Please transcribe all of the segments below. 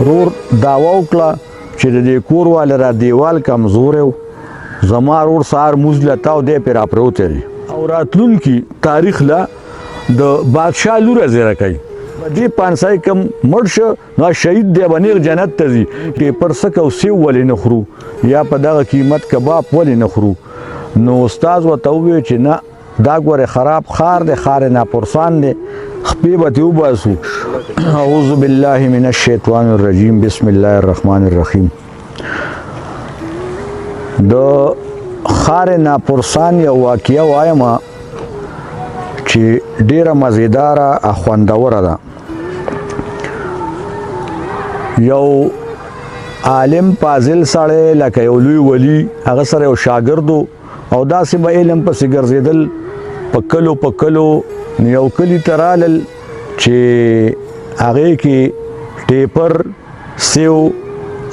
رور دعوا وکړه چې د دې کور والا را دیوال کمزوری و زما رور سهار مونځ له تاو دی پرې راپروتی دی او راتلونکي تاریخ له د بادشاه لوره زیره کوي دې پانسای کم مړ شه نو شهید دی به نیغ جنت ته ځي پیپر څه کو سیو ولې نه خورو یا په دغه قیمت کباب ولې نه خورو نو استاد ورته وویل چې نه دا ګوره خراب خار دی خار ناپرسان دی خپې به ترې وباسو اعوذ بالله من الشیطان الرجیم بسم الله الرحمن الرحیم د خار ناپرسان یو واقعه وایم چې ډیره مزیداره او خوندوره ده یو عالم فاضل سړی لکه یو لوی ولی هغه سره یو شاګرد او داسې به علم پسې ګرځېدل په کلو یو کلي ته رالل چې هغې کې ټیپر سیو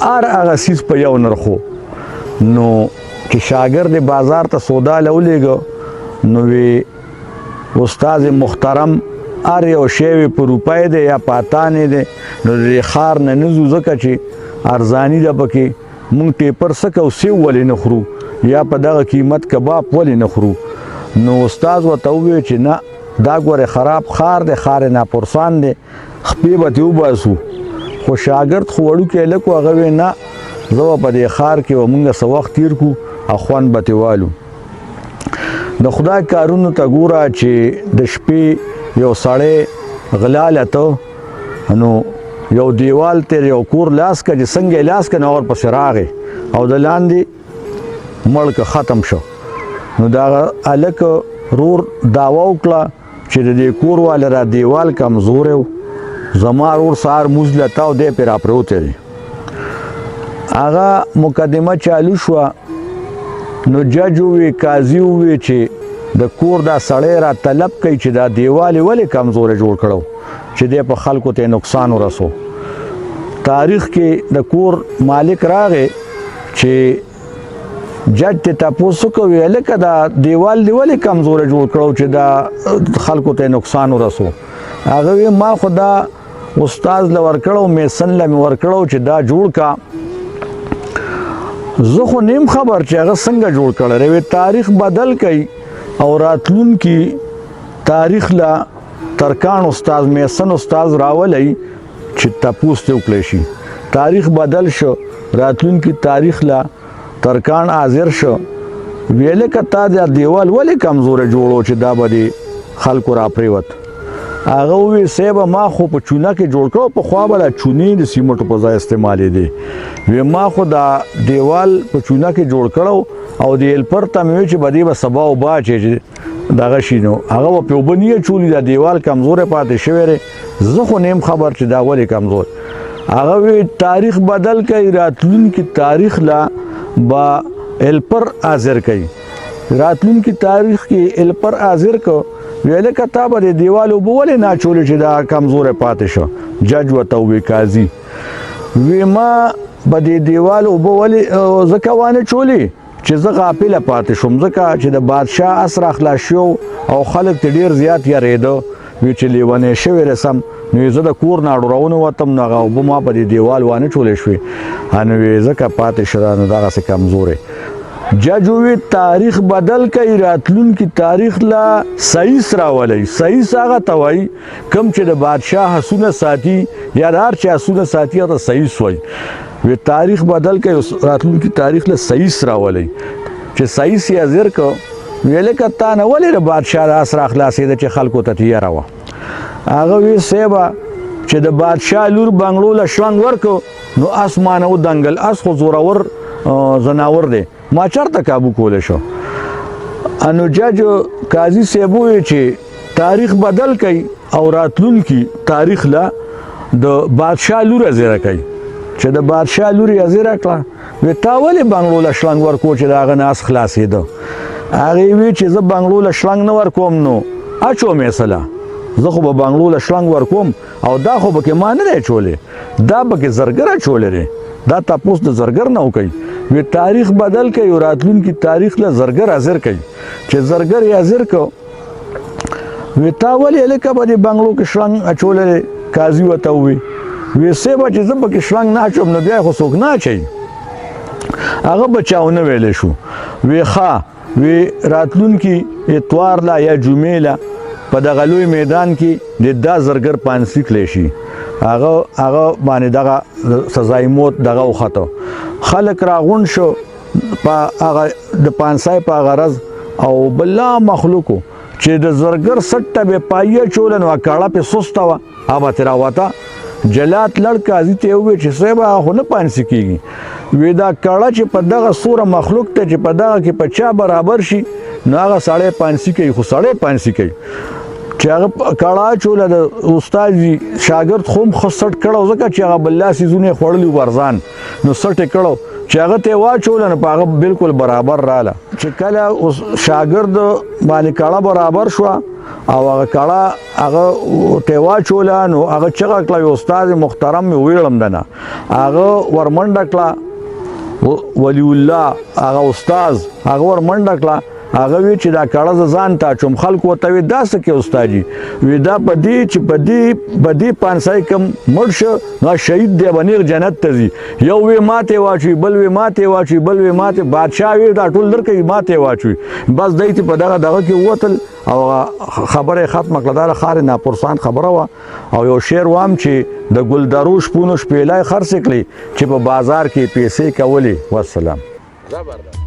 هر هغه څیز په یو نرخو نو چې شاګرد بازار ته سودا له ولېږه نو وی استاد محترم هر یو شی په روپۍ دی یا په اتانې دی نو د خار نه نه ځو ځکه چې ارزاني ده پکې مونږ ټیپر څه کوو سیو ولې نه خورو یا په دغه قیمت کباب ولې نه خورو نو استاد ورته وویل چې نه دا ګوره خراب خار دی خار ناپرسان دی خپې به ترې وباسو خو شاګرد خو وړوکی هلک و هغه ویل نه زه به په دې ښار کې به مونږ څه وخت تیر کړو او خوند به ترې والو د خدای کارونو ته ګوره چې د شپې یو سړی غلا لته نو یو دیوال تیر یو کور لاس که چې څنګه یې لاس که نو ورپسې راغی او د لاندې مړ که ختم شو نو د هغه هلک رور دعوا وکړه چې د دې کور والا را دیوال کمزوری و زما رور سهار مونځ له تاو دی پرې راپروتی دی هغه مقدمه چالو شوه نو جج ووی قاضي ووی چې د کور دا سړی را طلب کوي چې دا دیوال یې ولې کمزوری جوړ کړو چې دی په خلکو ته نقصان ورسو تاریخ کې د کور مالک راغی چې جج ته تپوس کوي هلکه دا دیوال دی ولې کمزوری جوړ کړو چې دا خلکو ته نقصان ورسو هغه وی ما خو دا استاد له ورکړو میسن له مې ورکړو چې دا جوړ کا زه خو نیم خبر چې هغه څنګه جوړ کړی وی تاریخ بدل کوي او راتلونکي تاریخ له ترکان استاد میسن استاد راولی چې تپوس ته وکړی شي تاریخ بدل شو راتلونکي تاریخ له ترکان حاضر شو ویل که تا دا دیوال ولې کمزوری جوړو چې دا به د خلکو راپریوت هغه ووی صاحبه ما خو په چونه کې جوړ کړو پخوا به دا چونې د سیمټو په ځای استعمالېدې وی ما خو دا دیوال په چونه کې جوړ کړو او د هیلپر ته مې وی چې به دې به سبا اوبه اچې چې دغه شي نو هغه به پرې اوبه نه اچولي دا دیوال کمزوری پاتې شوی دی زه خو نیم خبر چې دا ولې کمزور هغه وی تاریخ بدل کوي راتلونکي تاریخ لا با هیلپر حاضر کوي راتلونکي تاریخ کې هیلپر حاضر کو ویل که تا به د دیوال اوبه ولې نه اچولې چې دا کمزوری پاتې شو جج ورته ووی قاضي وی ما به د دیوال اوبه ولې ځکه وانه چولې چې زه غافله پاتې شوم ځکه چې د بادشاه اسره خلاص شو او خلک ته ډېر زیات یارېده وی چې لیونی شوی رسم نو زه د کور نه اړورونه وتم نو هغه اوبه ما په دې دیوال وانه چولې شوې نو وی ځکه پاتې شوه نو دغسې کمزوری جج وی تاریخ بدل کوي راتلونکي تاریخ لا سایس راولي سایس هغه ته وایي کوم چې د بادشاه حسونه ساتي یا د هر چا حسونه ساتي هغه سایس وایي وی تاریخ بدل کوي راتلونکي تاریخ له سایس راولي چې سایس یې حاضر کو ویل که تا نه ولې د بادشاه د اس راخلاصېده چې خلکو ته تیاره وه هغه وی صاحبه چې د بادشاه لور بنګړو له شونګ ورکو نو اسمانه ودنګل اس خو زورور زناور دی ما چرته کابو کولی شو انو جج قاضي صاحب وویل چې تاریخ بدل کوي او راتلونکي تاریخ له د بادشاه لور زیره کوي چې د بادشاه لور یې زیره کړه وی تا ولې بنګړو له شلنګ ورکو چې د هغه نه اس خلاصېده هغې وی چې زه بنګړو له شلنګ نه ورکوم نو اچو میسله زه خو به بنګړو له شلنګ ورکوم او دا خو پکې ما نه دی اچولی دا پکې زرګر اچولی دی دا تپوس د زرګر نه وکوي وی تاریخ بدل کوي او راتلونکي تاریخ له زرګر حاضر کوي چې زرګر یې حاضر کو وی تا ولې هلکه به دې بنګړو کې شلنګ اچولی قاضي ورته ووی وی سیبه چې زه پکې شړنګ نه اچوم نو بیا خو څوک نه اچوي هغه به چاونه ویلی شو وی ښه وی راتلونکي اتوار لا یا جمعې لا په دغه لوی میدان کې د دا زرګر پانسي کلی شي هغه باندې دغه سزای موت دغه وخته خلک راغون شو په هغه د پانسای په غرض او بلا مخلوقو چې د زرګر سټه به پایه چولن وا کاړه په سستا وا هغه تر واته جلات لړ قاضي ته وی چې صاحب هغه نه پانسي کیږي وی دا کاړه چې په دغه سوره مخلوق ته چې په دغه کې په چا برابر شي نو هغه ساړې پانسي کوي خو ساړې پانسي کوي چې هغه کاړه چوله د استاد شاګرد خوم خسټ کړو ځکه چې هغه بل سيزونه خړلې ورزان نو سټ کړو چې هغه ته واچول نه هغه بالکل برابر رااله چې کله شاګرد باندې کاړه برابر شو او هغه کاړه هغه ته واچول نو هغه چې کله استاد محترم ویلم دنه هغه ورمنډه کړه ولی الله هغه استاد هغه ورمنډه کړه هغه وی چې دا کاړه ځان ته چوم خلکو ته وی داسه کې استادجی وی دا پدی چې پدی پانسای کم مرشه نو شهید دی باندې جنت ته ځي یو وی ماته واچي بل وی ماته واچي بل وی ماته بادشاہ وی دا ټول درکې ماته واچي بس دایته په دغه کې وتل او خبره ختمه کړه دا خار نه پرسان خبره وا او یو شعر وام چې د ګلدروش پونو شپېلای خرڅ کړي چې په بازار کې پیسې کولې والسلام